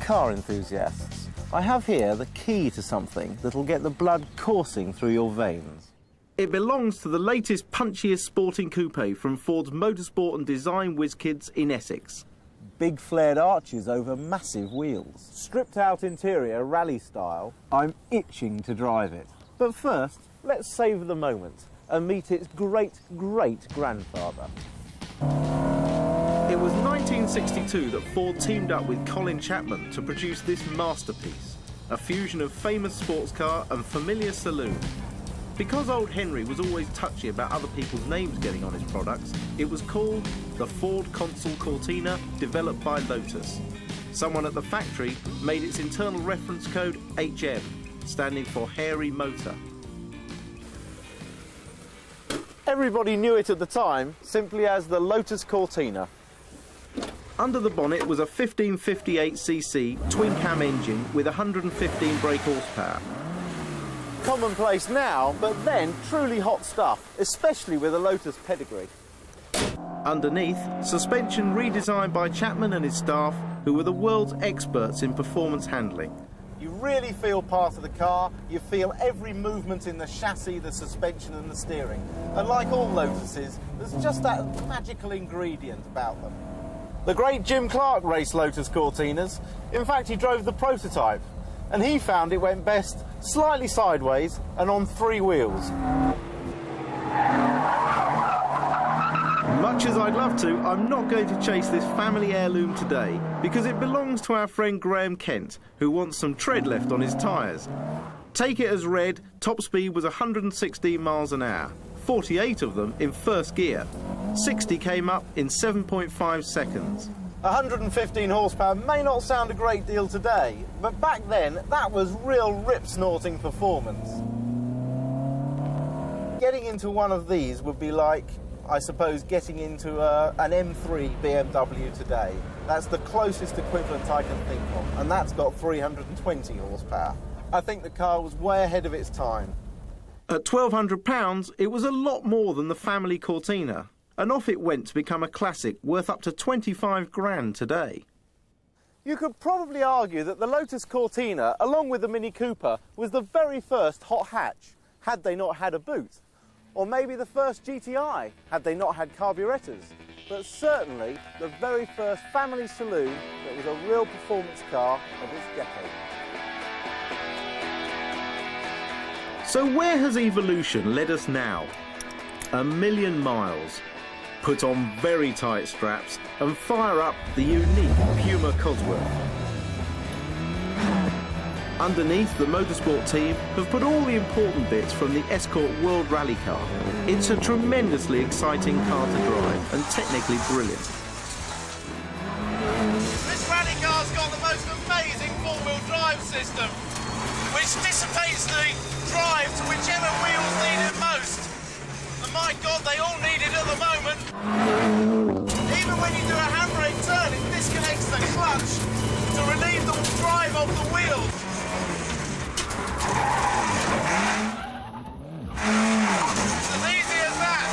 car enthusiasts, I have here the key to something that'll get the blood coursing through your veins. It belongs to the latest, punchiest sporting coupe from Ford's motorsport and design whiz kids in Essex. Big flared arches over massive wheels. Stripped out interior, rally style. I'm itching to drive it. But first, let's savour the moment and meet its great-great-grandfather. It was 1962 that Ford teamed up with Colin Chapman to produce this masterpiece, a fusion of famous sports car and familiar saloon. Because old Henry was always touchy about other people's names getting on his products, it was called the Ford Consul Cortina, developed by Lotus. Someone at the factory made its internal reference code HM, standing for Hairy Motor. Everybody knew it at the time simply as the Lotus Cortina. Under the bonnet was a 1558cc twin-cam engine with 115 brake horsepower. Commonplace now, but then truly hot stuff, especially with a Lotus pedigree. Underneath, suspension redesigned by Chapman and his staff, who were the world's experts in performance handling. You really feel part of the car, you feel every movement in the chassis, the suspension and the steering. And like all Lotuses, there's just that magical ingredient about them. The great Jim Clark raced Lotus Cortinas. In fact, he drove the prototype, and he found it went best slightly sideways and on 3 wheels. Much as I'd love to, I'm not going to chase this family heirloom today because it belongs to our friend Graham Kent, who wants some tread left on his tyres. Take it as read, top speed was 116 miles an hour, 48 of them in first gear. 60 came up in 7.5 seconds. 115 horsepower may not sound a great deal today, but back then that was real rip-snorting performance. Getting into one of these would be like, I suppose, getting into an M3 BMW today. That's the closest equivalent I can think of, and that's got 320 horsepower. I think the car was way ahead of its time. At £1,200, it was a lot more than the family Cortina, and off it went to become a classic worth up to 25 grand today. You could probably argue that the Lotus Cortina, along with the Mini Cooper, was the very first hot hatch, had they not had a boot. Or maybe the first GTI, had they not had carburettors. But certainly the very first family saloon that was a real performance car of its decade. So where has evolution led us now? 1,000,000 miles. Put on very tight straps and fire up the unique Puma Cosworth. Underneath, the motorsport team have put all the important bits from the Escort World Rally Car. It's a tremendously exciting car to drive and technically brilliant. This rally car's got the most amazing four-wheel drive system, which dissipates the drive to whichever wheels need it most. And my God, they all need it at the moment. Even when you do a handbrake turn, it disconnects the clutch to relieve the drive of the wheels. It's as easy as that.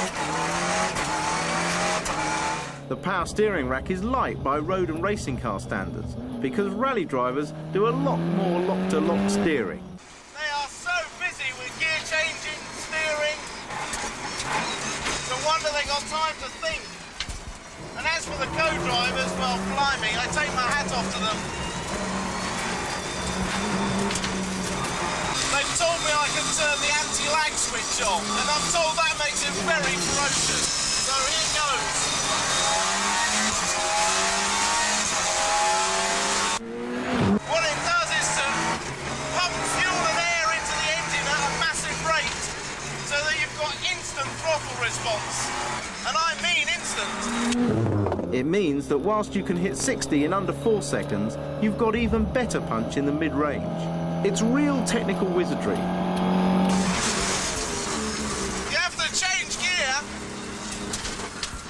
The power steering rack is light by road and racing car standards because rally drivers do a lot more lock-to-lock steering. They are so busy with gear changing, steering. No wonder they got time to think. And as for the co-drivers, well, blimey, I take my hat off to them. They've told me I can turn the anti-lag switch on, and I'm told that makes it very ferocious. So here goes. What it does is to pump fuel and air into the engine at a massive rate, so that you've got instant throttle response. And I mean instant. It means that whilst you can hit 60 in under 4 seconds, you've got even better punch in the mid-range. It's real technical wizardry. You have to change gear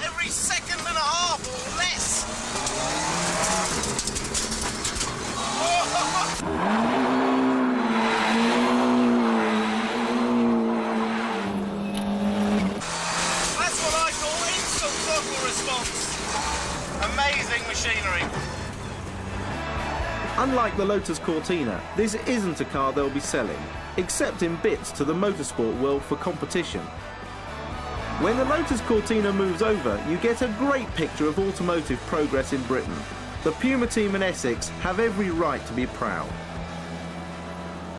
every second and a half or less. That's what I call instant throttle response. Amazing machinery. Unlike the Lotus Cortina, this isn't a car they'll be selling, except in bits to the motorsport world for competition. When the Lotus Cortina moves over, you get a great picture of automotive progress in Britain. The Puma team in Essex have every right to be proud.